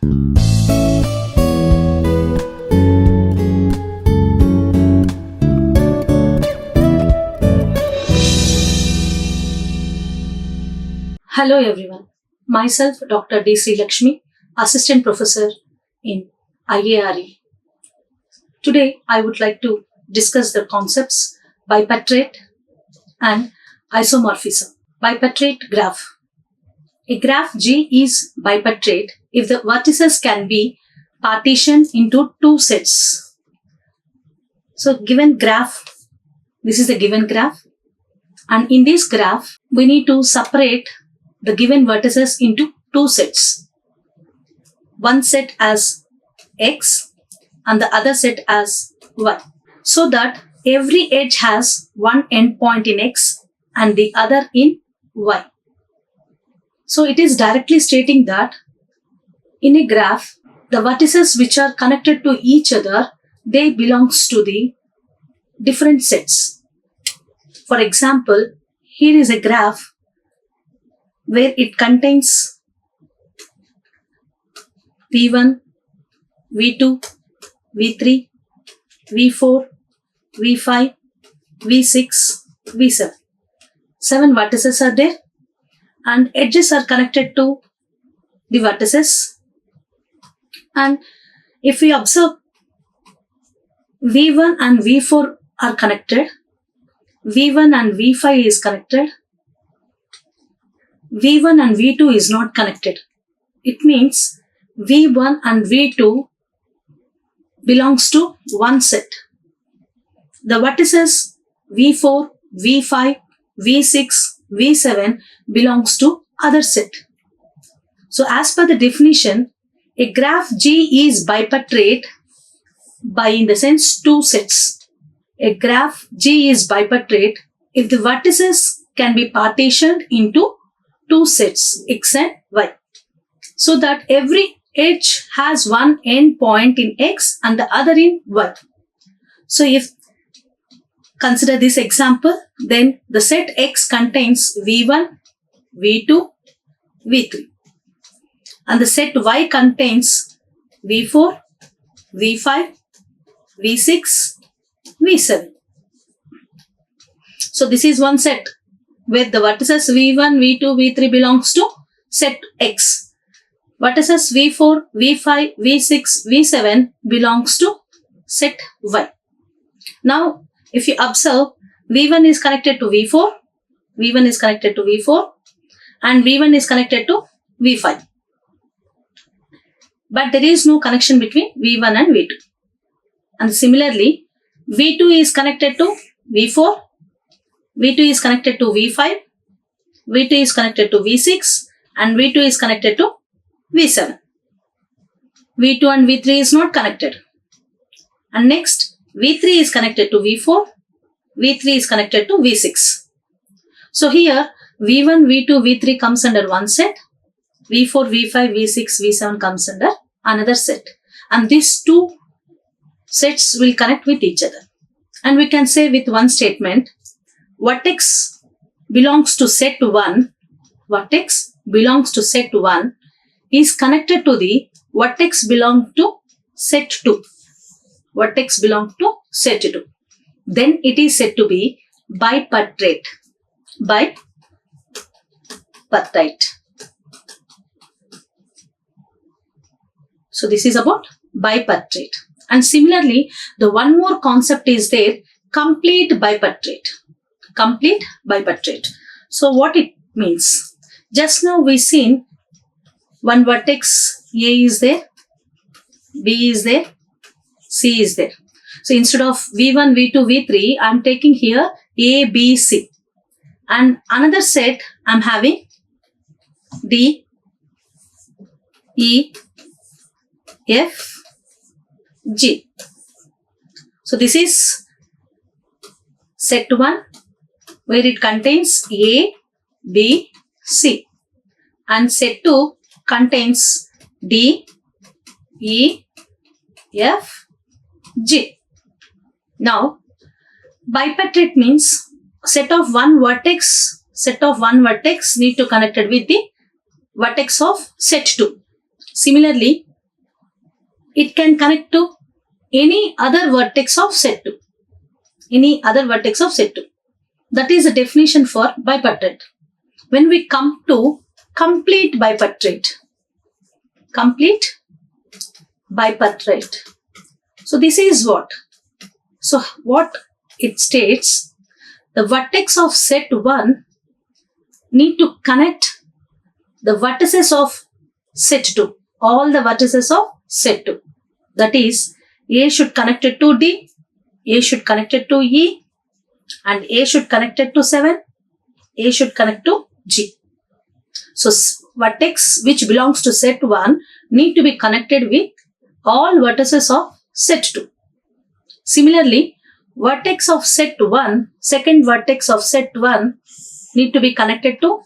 Hello everyone. Myself Dr. D. Sreelakshmi, Assistant Professor in IARE. Today I would like to discuss the concepts bipartite and isomorphism. Bipartite graph. A graph G is bipartite if the vertices can be partitioned into two sets. So given graph, this is the given graph, and in this graph we need to separate the given vertices into two sets. One set as X and the other set as Y, so that every edge has one endpoint in X and the other in Y. So it is directly stating that in a graph, the vertices which are connected to each other, they belongs to the different sets. For example, here is a graph where it contains V1, V2, V3, V4, V5, V6, V7. 7 vertices are there and edges are connected to the vertices. And if we observe, V1 and V4 are connected, V1 and V5 is connected, V1 and V2 is not connected. It means V1 and V2 belongs to one set. The vertices V4, V5, V6, V7 belongs to other set. So as per the definition, a graph G is bipartite by, in the sense, two sets. A graph G is bipartite if the vertices can be partitioned into two sets, X and Y, so that every edge has one endpoint in X and the other in Y. So if consider this example, then the set X contains V1, V2, V3, and the set Y contains V4, V5, V6, V7. So this is one set where the vertices V1, V2, V3 belongs to set X. Vertices V4, V5, V6, V7 belongs to set Y. Now, if you observe, V1 is connected to V4, V1 is connected to V4, and V1 is connected to V5. But there is no connection between V1 and V2. And similarly, V2 is connected to V4, V2 is connected to V5, V2 is connected to V6, and V2 is connected to V7. V2 and V3 is not connected. And next, V3 is connected to V4, V3 is connected to V6. So here, V1, V2, V3 comes under one set, V4, V5, V6, V7 comes under another set. And these two sets will connect with each other. And we can say with one statement, vertex belongs to set 1, vertex belongs to set 1 is connected to the vertex belong to set 2. Vertex belong to set 2. Then it is said to be bipartite. Bipartite. So this is about bipartite. And similarly, the one more concept is there, complete bipartite. Complete bipartite. So what it means? Just now we seen one vertex A is there, B is there, C is there. So instead of V1, V2, V3, I am taking here A, B, C. And another set I am having D, E, F, G. So this is set 1 where it contains A, B, C. And set 2 contains D, E, F, G. Now, bipartite means set of one vertex need to connected with the vertex of set 2. Similarly, it can connect to any other vertex of set 2. Any other vertex of set 2. That is the definition for bipartite. When we come to complete bipartite. Complete bipartite. So this is what? So what it states, the vertex of set 1 need to connect the vertices of set 2. All the vertices of set 2. That is, A should connect it to D, A should connect it to E, and A should connect it to 7, A should connect to G. So vertex which belongs to set 1 need to be connected with all vertices of set 2. Similarly, vertex of set 1, second vertex of set 1 need to be connected to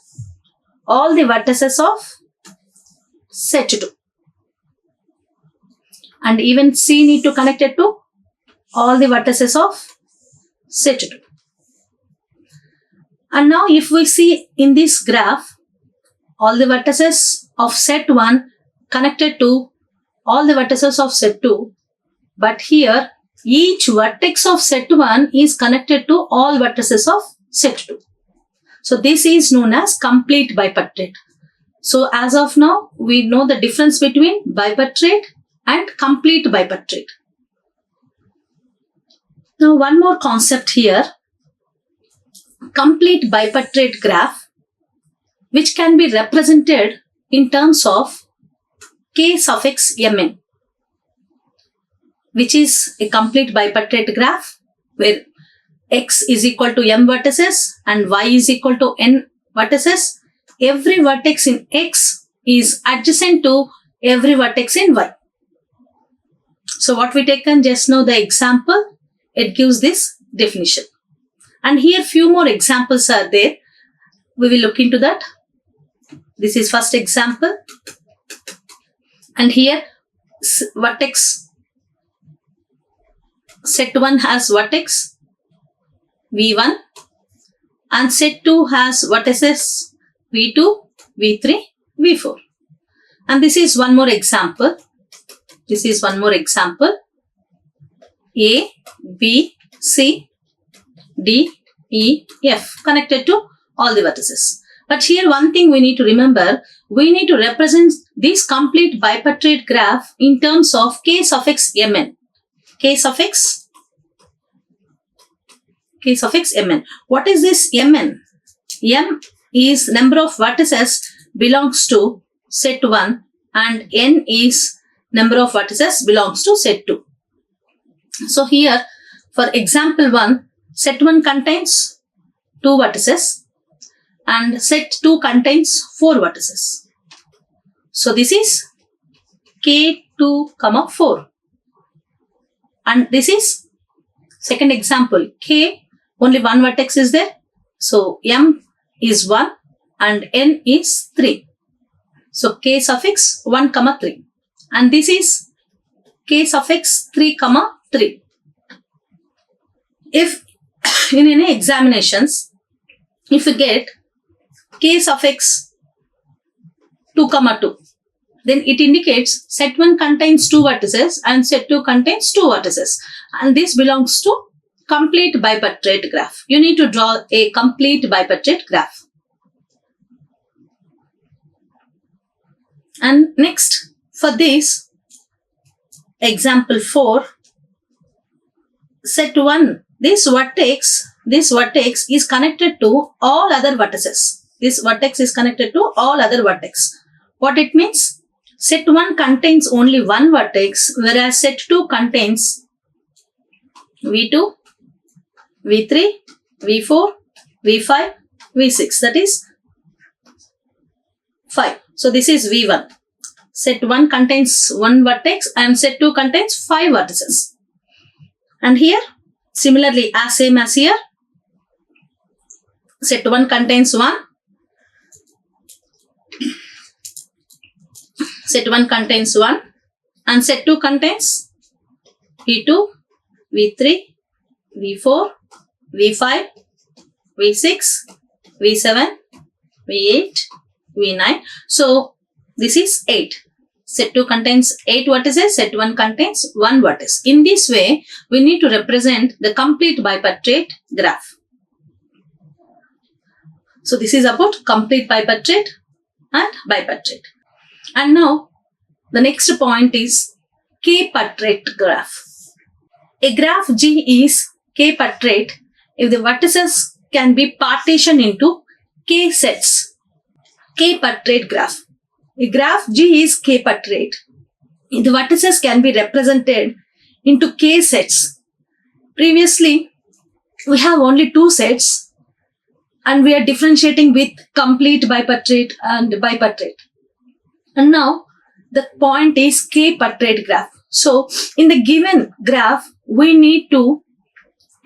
all the vertices of set 2. And even C need to connect it to all the vertices of set 2. And now if we see in this graph, all the vertices of set 1 connected to all the vertices of set 2, but here each vertex of set 1 is connected to all vertices of set 2. So this is known as complete bipartite. So as of now, we know the difference between bipartite and complete bipartite. Now one more concept here, complete bipartite graph, which can be represented in terms of k suffix mn, which is a complete bipartite graph where x is equal to m vertices and y is equal to n vertices. Every vertex in x is adjacent to every vertex in y. So what we taken just now, the example, it gives this definition. And here few more examples are there. We will look into that. This is first example. And here vertex set 1 has vertex v1 and set 2 has vertices v2, v3, v4. And this is one more example. This is one more example. A, B, C, D, E, F connected to all the vertices. But here one thing we need to remember, we need to represent this complete bipartite graph in terms of k suffix mn. K suffix mn. What is this mn? M is number of vertices belongs to set 1 and n is number of vertices belongs to set 2. So here for example 1, set 1 contains 2 vertices and set 2 contains 4 vertices. So this is k2, 4. And this is second example, k, only one vertex is there. So m is 1 and n is 3. So k suffix 1, 3. And this is k suffix 3, 3. If in any examinations, if you get k suffix 2, 2, then it indicates set 1 contains 2 vertices and set 2 contains 2 vertices. And this belongs to complete bipartite graph. You need to draw a complete bipartite graph. And next, for this, example 4, set 1, this vertex is connected to all other vertices. This vertex is connected to all other vertex. What it means? Set 1 contains only one vertex, whereas set 2 contains v2, v3, v4, v5, v6. That is 5. So this is v1. Set 1 contains one vertex and set 2 contains 5 vertices. And here, similarly, as same as here, set 1 contains 1. Set 1 contains 1 and set 2 contains v2, v3, v4, v5, v6, v7, v8, v9. So this is 8. Set 2 contains 8 vertices, set 1 contains 1 vertex. In this way, we need to represent the complete bipartite graph. So this is about complete bipartite and bipartite. And now, the next point is k-partrate graph. A graph G is k-partrate if the vertices can be partitioned into k sets. K-partrate graph. A graph G is k-partrate if the vertices can be represented into k sets. Previously, we have only 2 sets and we are differentiating with complete bipartite and bipartite. And now, the point is k-partrate graph. So, in the given graph, we need to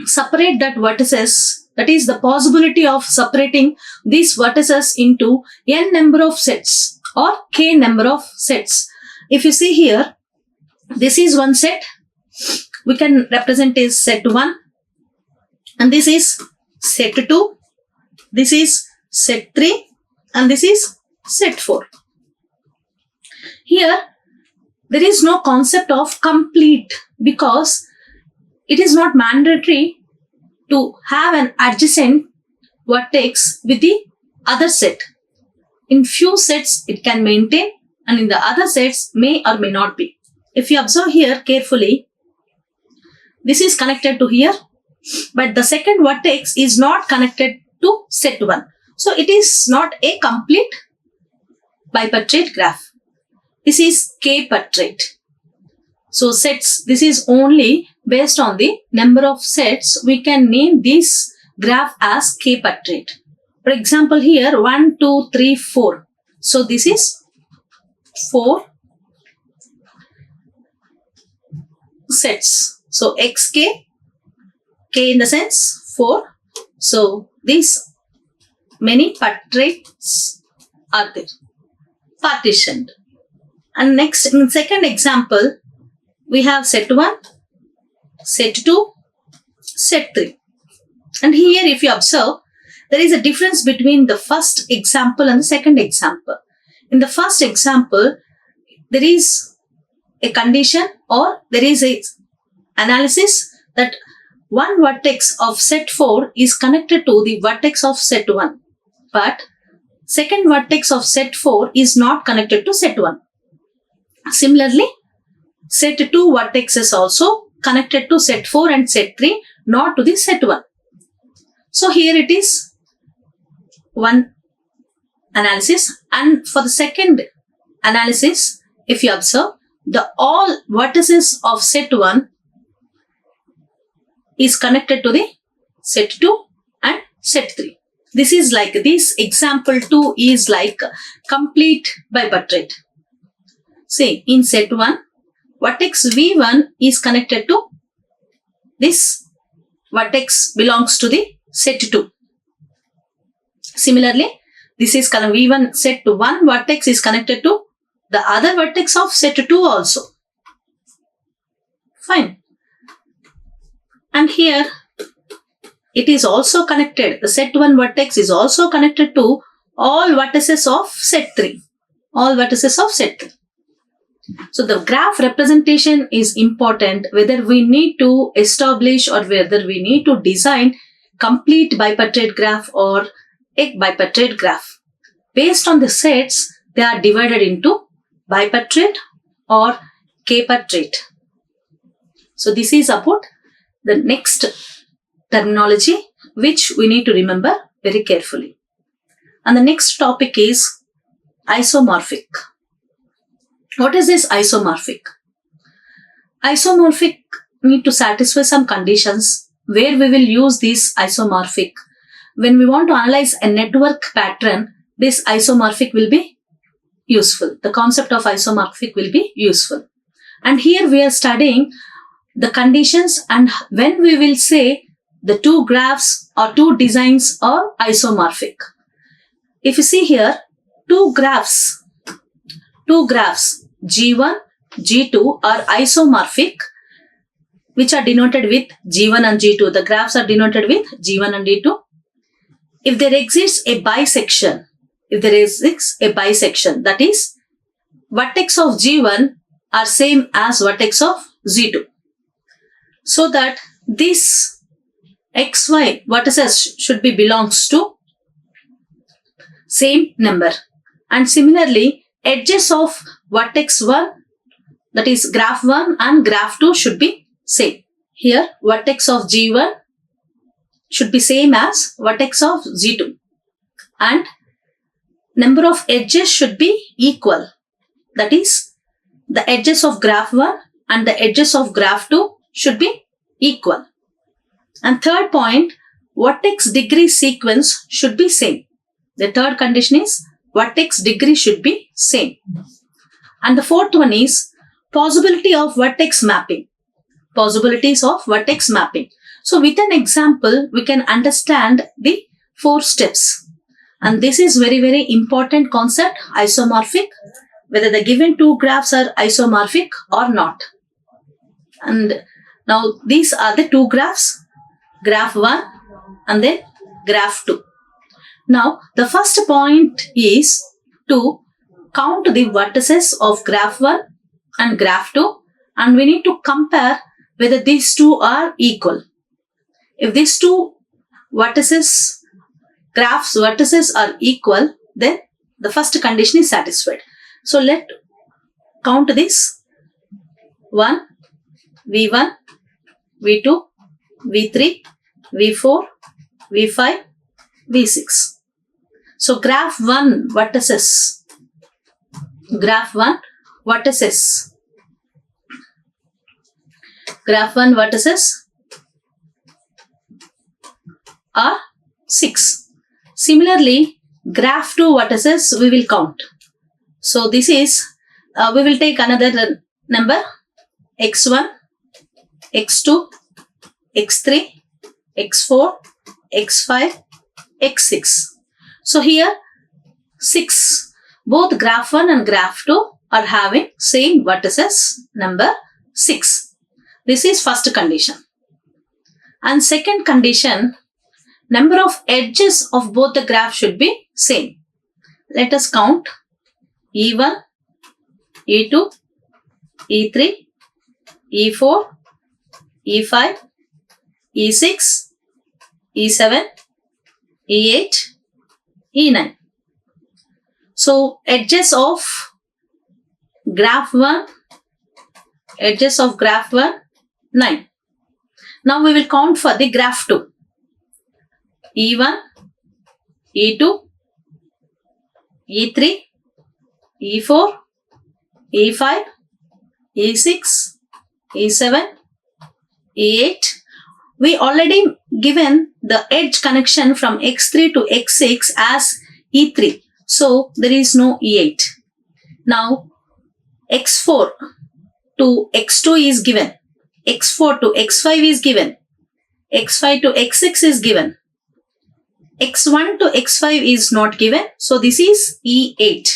separate that vertices. That is the possibility of separating these vertices into n number of sets or k number of sets. If you see here, this is one set. We can represent as set 1. And this is set 2. This is set 3. And this is set 4. Here, there is no concept of complete because it is not mandatory to have an adjacent vertex with the other set. In few sets, it can maintain, and in the other sets, may or may not be. If you observe here carefully, this is connected to here, but the second vertex is not connected to set 1. So, it is not a complete bipartite graph. This is k-partrate. So, sets, this is only based on the number of sets. We can name this graph as k-partrate. For example, here 1, 2, 3, 4. So, this is 4 sets. So, xk, k in the sense 4. So, these many partrates are there, partitioned. And next, in second example, we have set 1, set 2, set 3. And here, if you observe, there is a difference between the first example and the second example. In the first example, there is a condition or there is a analysis that one vertex of set 4 is connected to the vertex of set 1. But second vertex of set 4 is not connected to set 1. Similarly, set 2 vertexes also connected to set 4 and set 3, not to the set 1. So, here it is one analysis, and for the second analysis, if you observe, the all vertices of set 1 is connected to the set 2 and set 3. This is like this example 2 is like complete bipartite. See, in set 1, vertex V1 is connected to this vertex belongs to the set 2. Similarly, this is V1 set 1 vertex is connected to the other vertex of set 2 also. Fine. And here, it is also connected. The set 1 vertex is also connected to all vertices of set 3. All vertices of set 3. So, the graph representation is important whether we need to establish or whether we need to design complete bipartite graph or a bipartite graph. Based on the sets, they are divided into bipartite or k-partrate. So, this is about the next terminology which we need to remember very carefully. And the next topic is isomorphic. What is this isomorphic? Isomorphic need to satisfy some conditions where we will use this isomorphic. When we want to analyze a network pattern, this isomorphic will be useful. The concept of isomorphic will be useful. And here we are studying the conditions and when we will say the two graphs or two designs are isomorphic. If you see here, two graphs G1, G2 are isomorphic, which are denoted with G1 and G2. The graphs are denoted with G1 and G2. If there exists a bisection, that is, vertex of G1 are same as vertex of G2. So that this XY vertices should be belongs to same number. And similarly, edges of vertex 1, that is graph 1 and graph 2 should be same. Here, vertex of G1 should be same as vertex of G2. And number of edges should be equal. That is, the edges of graph 1 and the edges of graph 2 should be equal. And third point, vertex degree sequence should be same. The third condition is vertex degree should be same. And the fourth one is possibility of vertex mapping. Possibilities of vertex mapping. So with an example, we can understand the 4 steps. And this is very, very important concept, isomorphic, whether the given 2 graphs are isomorphic or not. And now these are the 2 graphs, graph 1 and then graph 2. Now the first point is to count the vertices of graph 1 and graph 2, and we need to compare whether these two are equal. If these two vertices, graphs vertices are equal, then the first condition is satisfied. So let count this: 1, V1, V2, V3, V4, V5, V6. So graph 1 vertices, graph 1 vertices, graph 1 vertices are 6. Similarly, graph 2 vertices we will count. So this is, we will take another number, x1, x2, x3, x4, x5, x6. So here 6, both graph 1 and graph 2 are having same vertices, number 6. This is first condition. And second condition, number of edges of both the graphs should be same. Let us count E1, E2, E3, E4, E5, E6, E7, E8, E9. So edges of graph 1, 9. Now we will count for the graph 2. E1, E2, E3, E4, E5, E6, E7, E8. We already given the edge connection from X3 to X6 as E3. So there is no E8. Now X4 to X2 is given. X4 to X5 is given. X5 to X6 is given. X1 to X5 is not given. So this is E8.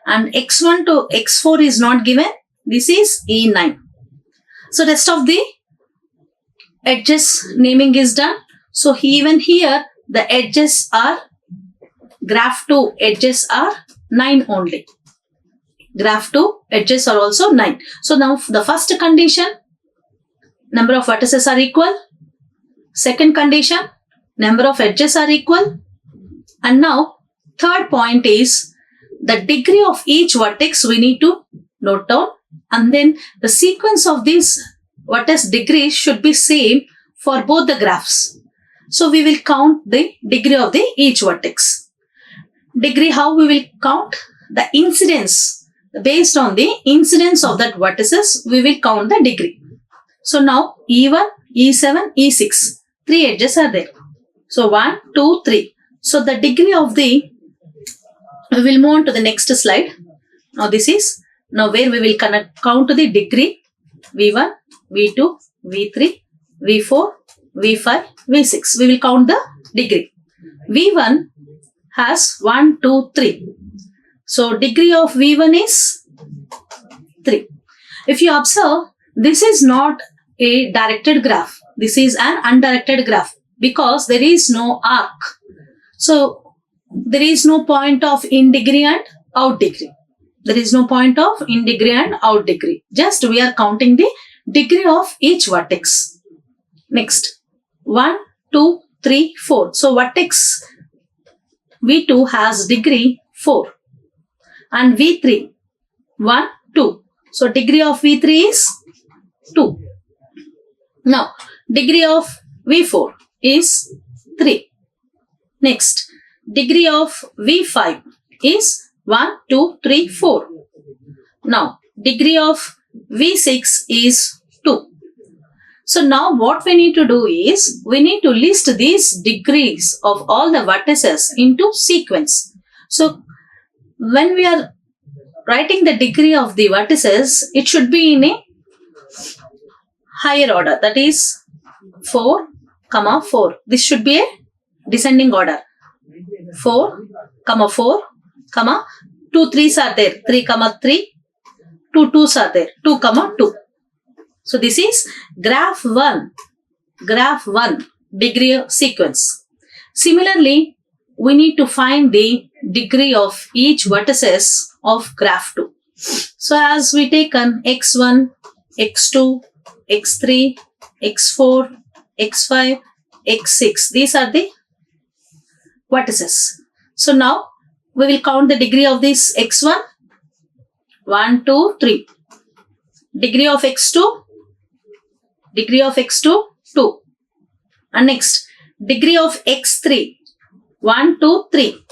And X1 to X4 is not given. This is E9. So rest of the edges naming is done. So even here the edges are, graph 2 edges are 9 only. Graph 2 edges are also 9. So now the first condition, number of vertices are equal. Second condition, number of edges are equal. And now third point is the degree of each vertex we need to note down. And then the sequence of these vertex degrees should be same for both the graphs. So we will count the degree of the each vertex. Degree, how we will count? The incidence. Based on the incidence of that vertices, we will count the degree. So now E1, E7, E6. 3 edges are there. So 1, 2, 3. So the degree of the, we will move on to the next slide. Now this is, now where we will count the degree. V1, V2, V3, V4, V5, V6. We will count the degree. V1 has 1, 2, 3. So degree of V1 is 3. If you observe, this is not a directed graph. This is an undirected graph because there is no arc. So there is no point of in degree and out degree. There is no point of in degree and out degree. Just we are counting the degree of each vertex. Next, 1, 2, 3, 4. So vertex V2 has degree 4 and V3 1, 2. So degree of V3 is 2. Now degree of V4 is 3. Next, degree of V5 is 1, 2, 3, 4. Now degree of V6 is 2. So now what we need to do is, we need to list these degrees of all the vertices into sequence. So when we are writing the degree of the vertices, it should be in a higher order, that is 4, 4. This should be a descending order. 4, 4, 2 3s are there, 3, 3, 2 2s are there, 2, 2. So this is graph 1 degree sequence. Similarly, we need to find the degree of each vertices of graph 2. So as we take on x1, x2, x3, x4, x5, x6, these are the vertices. So now we will count the degree of this x1, 1, 2, 3. Degree of x2, 2. And next, degree of x3, 1, 2, 3.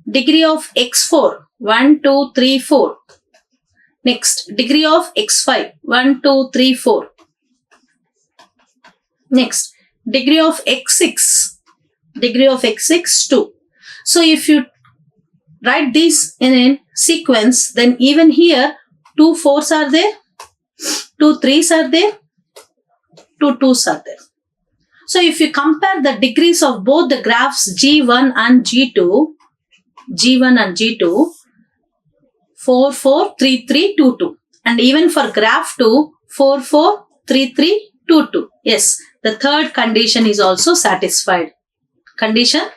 Degree of x4, 1, 2, 3, 4. Next, degree of x5, 1, 2, 3, 4. Next, degree of x6, 2. So if you write this in a sequence, then even here 2 4s are there, 2 3s are there, 2 2s are there. So if you compare the degrees of both the graphs G1 and G2, 4 4 3 3 2 2, and even for graph 2, 4 4 3 3 2 2. Yes, the third condition is also satisfied. Condition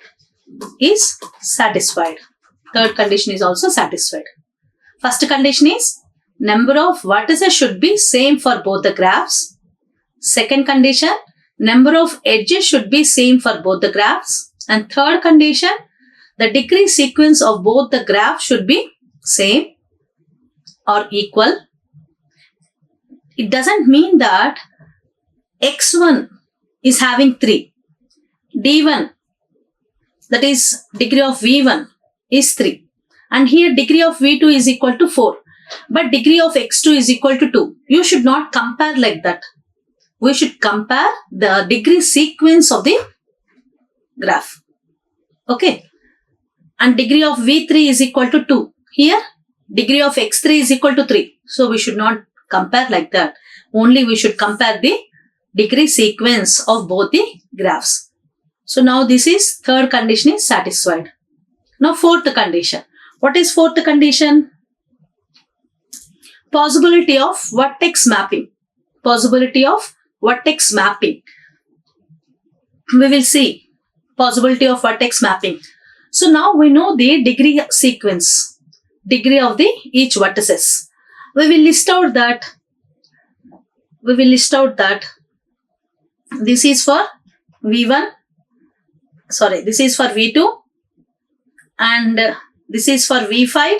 is satisfied. Third condition is also satisfied. First condition is number of vertices should be same for both the graphs. Second condition, number of edges should be same for both the graphs. And third condition, the degree sequence of both the graphs should be same or equal. It doesn't mean that x1 is having 3. D1, that is degree of V1 is 3. And here degree of V2 is equal to 4. But degree of x2 is equal to 2. You should not compare like that. We should compare the degree sequence of the graph. Okay. And degree of V3 is equal to 2. Here, degree of x3 is equal to 3. So we should not compare like that. Only we should compare the degree sequence of both the graphs. So now this is third condition is satisfied. Now fourth condition. What is fourth condition? Possibility of vertex mapping. Possibility of vertex mapping. We will see possibility of vertex mapping. So now we know the degree sequence, degree of the each vertices. We will list out that. This is for V1. Sorry, this is for V2. And this is for V5.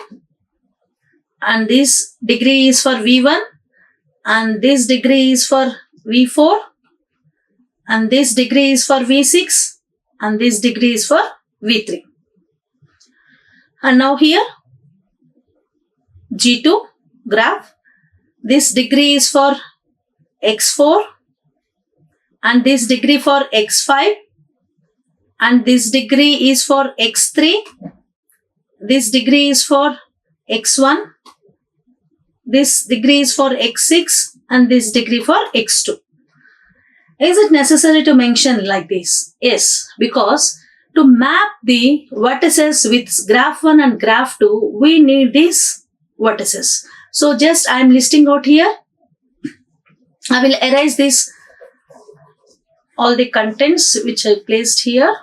And this degree is for V1. And this degree is for V4. And this degree is for V6. And this degree is for V3. And now here, G2 graph. This degree is for X4. And this degree for X5. And this degree is for X3. This degree is for X1. This degree is for X6. And this degree for X2. Is it necessary to mention like this? Yes, because to map the vertices with graph 1 and graph 2, we need these vertices. So just I am listing out here. I will erase this, all the contents which I placed here.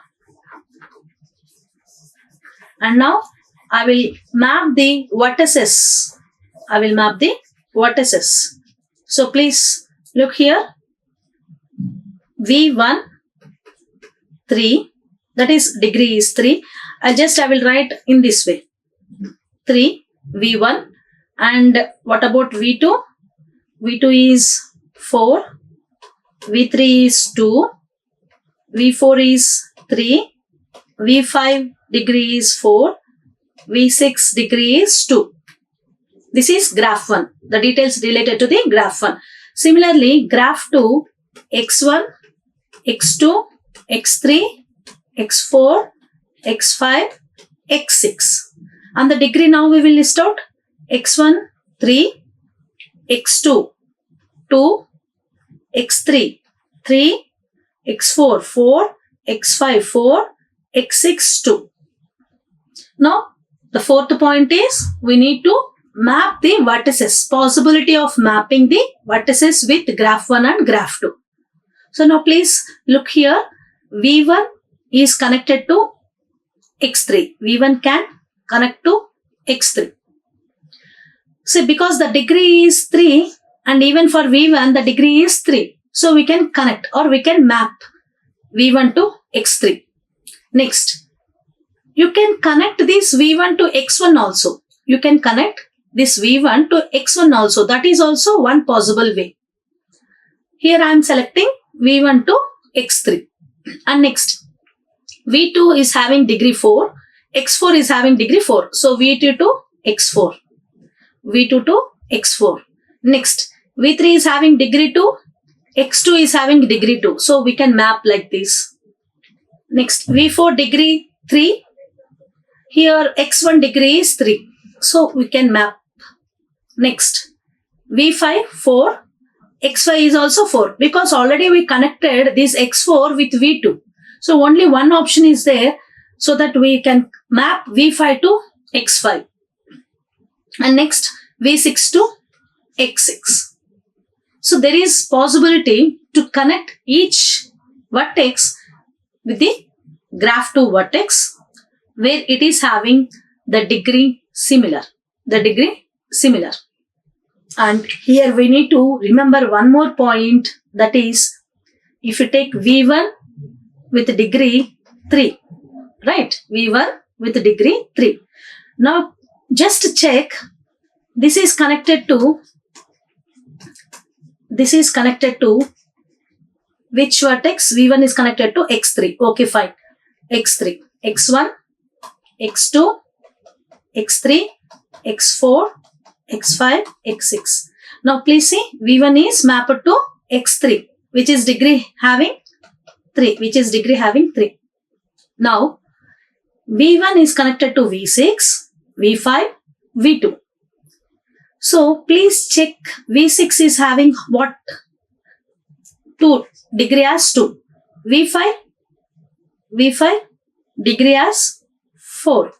And now I will map the vertices. I will map the vertices. So please look here. V1, 3. That is degree is 3. I will write in this way. 3, V1. And what about V2? V2 is 4. V3 is 2. V4 is 3. V5 degree is 4. V6 degree is 2. This is graph 1. The details related to the graph 1. Similarly, graph 2, x1, x2, x3, x4, x5, x6. And the degree now we will list out. x1, 3, x2, 2, x3, 3, x4, 4, x5, 4, x6, 2. Now, the fourth point is we need to map the vertices. Possibility of mapping the vertices with graph 1 and graph 2. So now please look here. V1 is connected to x3. V1 can connect to x3. So because the degree is 3 and even for V1 the degree is 3. So we can connect or we can map V1 to x3. Next, you can connect this V1 to x1 also. You can connect this V1 to x1 also. That is also one possible way. Here I am selecting V1 to x3. And next, V2 is having degree 4. X4 is having degree 4. So V2 to x4. V2 to x4. Next, V3 is having degree 2. X2 is having degree 2. So we can map like this. Next, V4 degree 3. Here x1 degree is 3. So we can map. Next, V5 4. X5 is also 4 because already we connected this x4 with V2. So only one option is there so that we can map V5 to x5. And next, V6 to x6. So there is possibility to connect each vertex with the graph 2 vertex where it is having the degree similar. And here we need to remember one more point, that is if you take V1 with degree 3, right? V1 with degree 3. Now just check, this is connected to which vertex? V1 is connected to x3. Okay, fine. x3, x1, x2, x3, x4, x5, x6. Now please see, V1 is mapped to x3, which is degree having 3. Now, V1 is connected to V6, V5, V2. So please check, V6 is having what? 2, degree as 2. V5 degree as 4.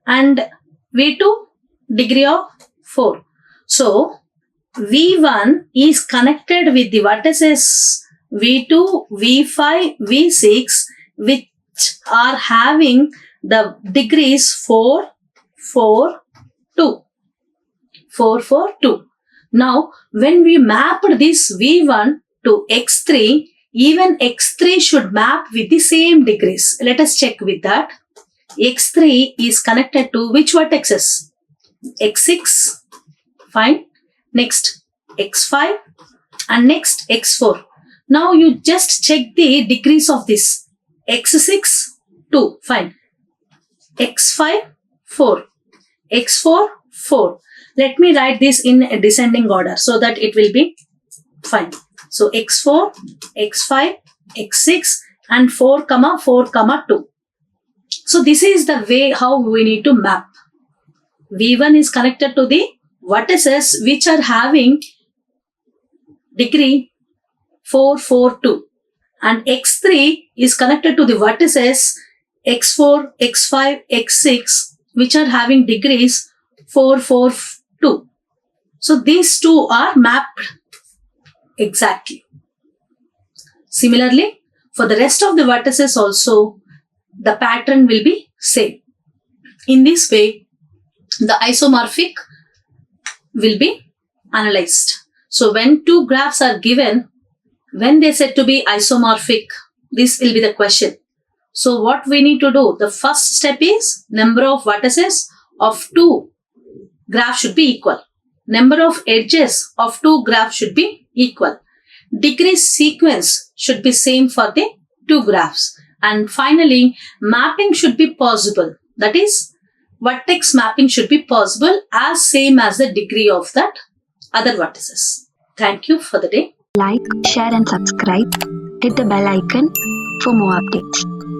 And V2 degree of 4. So V1 is connected with the vertices V2, V5, V6 which are having the degrees 4, 4, 2. 4, 4, 2. Now when we mapped this V1 to x3, even x3 should map with the same degrees. Let us check with that. x3 is connected to which vertexes? x6, fine. Next, x5 and next x4. Now you just check the degrees of this. x6, 2, fine. x5, 4. x4, 4. Let me write this in a descending order so that it will be fine. So x4, x5, x6 and 4, 4, 2. So this is the way how we need to map. V1 is connected to the vertices which are having degree 4, 4, 2. And x3 is connected to the vertices x4, x5, x6 which are having degrees 4, 4, 2. So these two are mapped exactly. Similarly, for the rest of the vertices also, the pattern will be same. In this way, the isomorphic will be analyzed. So when two graphs are given, when they said to be isomorphic, this will be the question. So what we need to do, the first step is number of vertices of two graphs should be equal. Number of edges of two graphs should be equal. Degree sequence should be same for the two graphs. And finally, mapping should be possible. That is, vertex mapping should be possible as same as the degree of that other vertices. Thank you for the day. Like, share and subscribe. Hit the bell icon for more updates.